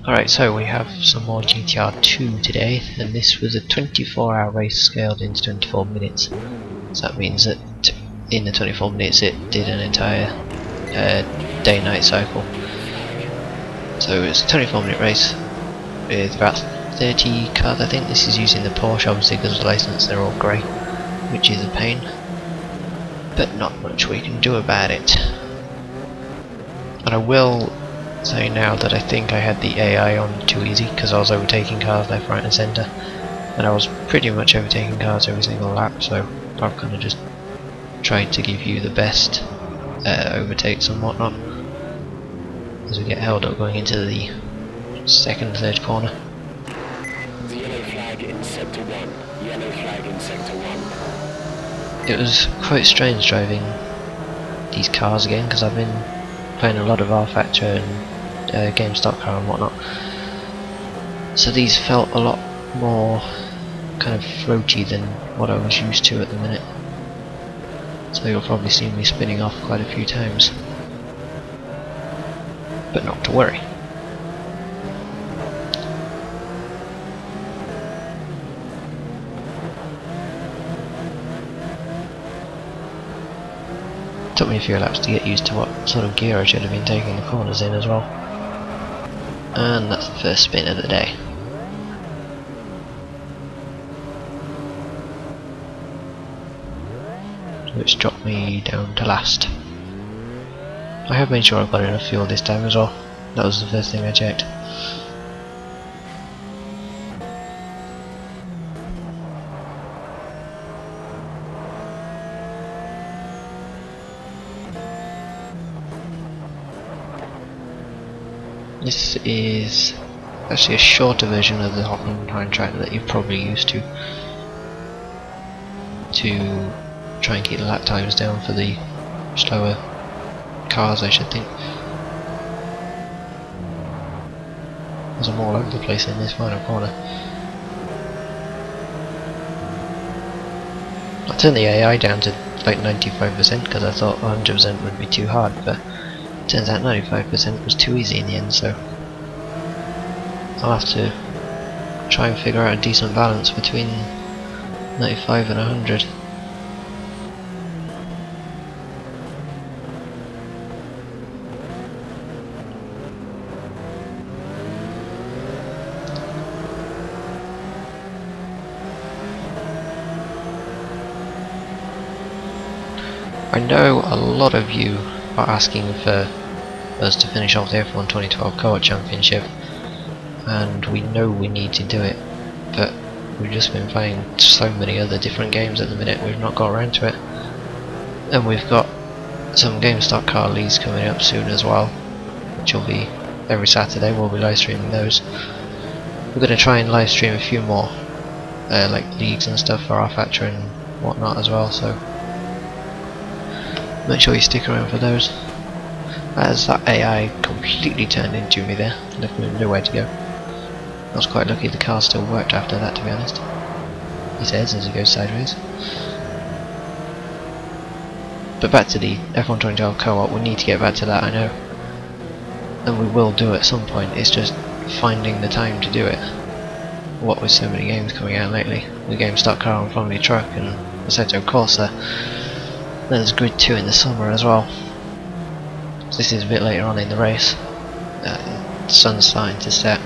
Alright, so we have some more GTR 2 today, and this was a 24-hour race scaled into 24 minutes. So that means that in the 24 minutes it did an entire day-night cycle. So it's a 24-minute race with about 30 cars. I think this is using the Porsche, obviously because of the license they're all grey, which is a pain, but not much we can do about it. And I will say now that I think I had the AI on too easy because I was overtaking cars left, right and centre, and I was pretty much overtaking cars every single lap, so I've kind of just tried to give you the best overtakes and whatnot as we get held up going into the second, third corner. The yellow flag in sector 1. Yellow flag in sector 1. It was quite strange driving these cars again because I've been playing a lot of R-Factor and GameStop car and whatnot, so these felt a lot more kind of floaty than what I was used to at the minute, so you'll probably see me spinning off quite a few times, but not to worry. Took me a few laps to get used to what sort of gear I should have been taking the corners in as well. And that's the first spin of the day. Which dropped me down to last. I have made sure I've got enough fuel this time as well. That was the first thing I checked. This is actually a shorter version of the Hockenheim track that you're probably used to try and keep the lap times down for the slower cars, I should think. As I'm all over the place in this final corner. I turned the AI down to like 95% because I thought 100% would be too hard, but turns out 95% was too easy in the end, so I'll have to try and figure out a decent balance between 95 and 100. I know a lot of you are asking for us to finish off the F1 2012 Co-op Championship, and we know we need to do it, but we've just been playing so many other different games at the minute we've not got around to it. And we've got some GameStop car leagues coming up soon as well, which will be every Saturday. We'll be live streaming those. We're going to try and live stream a few more like leagues and stuff for R-Factor and whatnot as well, so make sure you stick around for those. As that AI completely turned into me there, left me with nowhere to go. I was quite lucky the car still worked after that, to be honest. He says as he goes sideways. But back to the F1 2012 Co-op, we need to get back to that, I know. And we will do it at some point, it's just finding the time to do it. What with so many games coming out lately, the GameStop car and Family Truck and Assetto Corsa. There's Grid 2 in the summer as well. So this is a bit later on in the race. The sun's starting to set.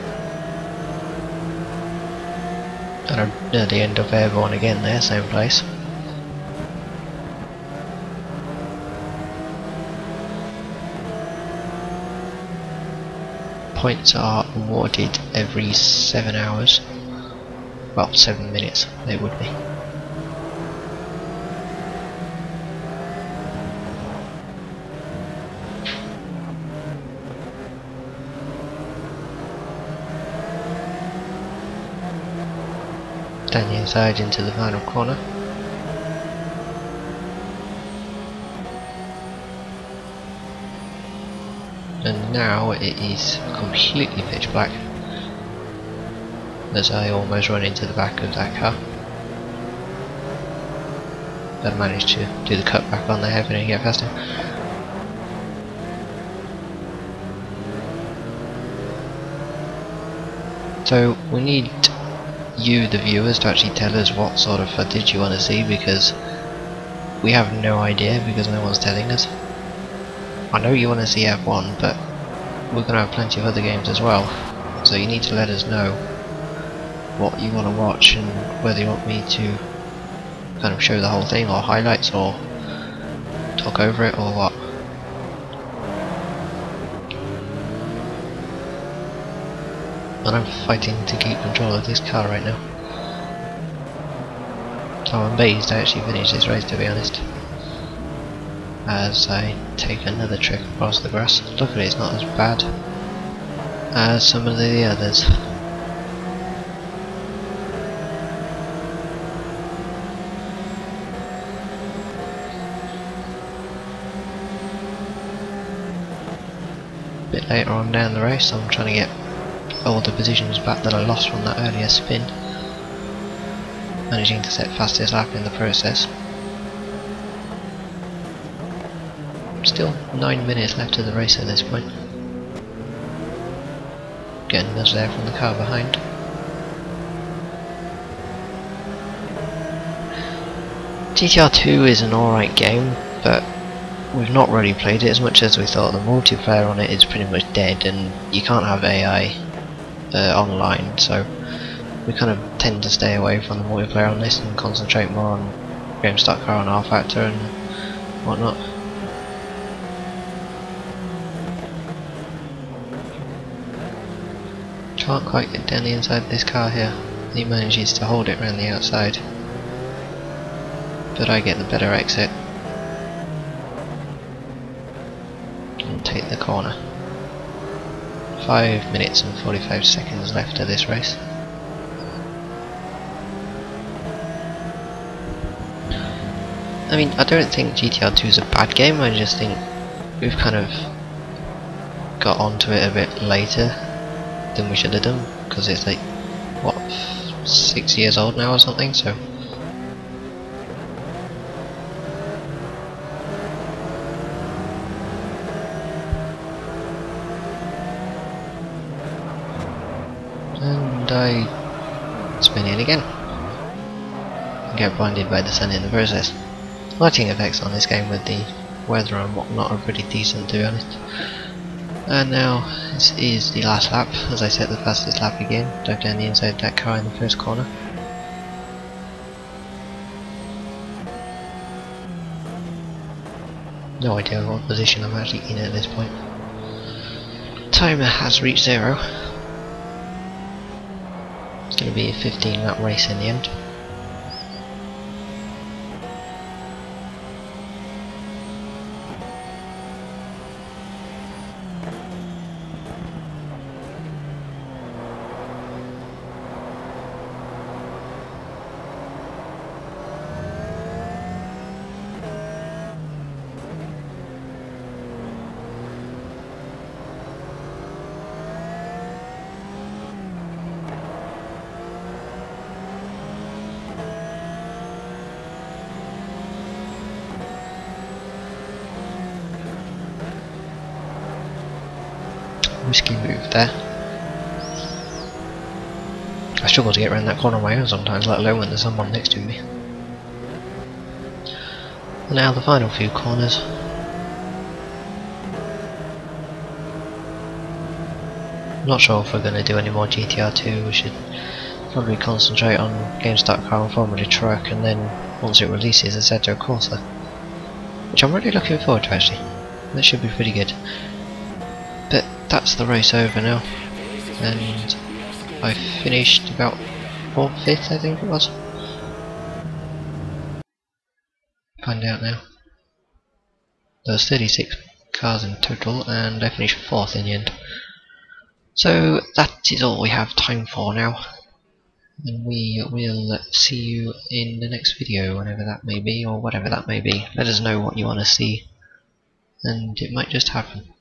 And I'm near the end of Airborne again there, same place. Points are awarded every 7 hours. Well, 7 minutes they would be. Down the inside into the final corner. And now it is completely pitch black as I almost run into the back of that car. But I managed to do the cut back on there, hoping to get past him. So we need you, the viewers, to actually tell us what sort of footage you want to see, because we have no idea, because no one's telling us. I know you want to see F1, but we're going to have plenty of other games as well, so you need to let us know what you want to watch and whether you want me to kind of show the whole thing, or highlights, or talk over it, or what. And I'm fighting to keep control of this car right now. So I'm amazed I actually finished this race, to be honest. As I take another trip across the grass. Luckily it's not as bad as some of the others. A bit later on down the race, I'm trying to get all the positions back that I lost from that earlier spin, managing to set fastest lap in the process. Still 9 minutes left of the race at this point. Getting us there from the car behind. GTR 2 is an alright game, but we've not really played it as much as we thought. The multiplayer on it is pretty much dead, and you can't have AI online, so we kind of tend to stay away from the multiplayer on this and concentrate more on game.car and R-Factor and whatnot. Can't quite get down the inside of this car here. He manages to hold it around the outside, but I get the better exit and take the corner. 5 minutes and 45 seconds left of this race. I mean, I don't think GTR 2 is a bad game, I just think we've kind of got onto it a bit later than we should have done, because it's like, what, 6 years old now or something, so. And I spin in again. And get blinded by the sun in the process. Lighting effects on this game with the weather and whatnot are pretty decent, to be honest. And now this is the last lap, as I set the fastest lap again. Dive down the inside of that car in the first corner. No idea what position I'm actually in at this point. Timer has reached 0. It's going to be a 15 lap race in the end. Risky move there. I struggle to get around that corner on my own sometimes, let alone when there's someone next to me. And now the final few corners. Not sure if we're going to do any more GTR 2, we should probably concentrate on game.car and Formula Truck, and then once it releases, Assetto Corsa, which I'm really looking forward to actually. That should be pretty good. But that's the race over now, and I finished about 4th, 5th I think it was. Find out now. There was 36 cars in total, and I finished 4th in the end. So that is all we have time for now, and we will see you in the next video, whenever that may be, or whatever that may be. Let us know what you want to see, and it might just happen.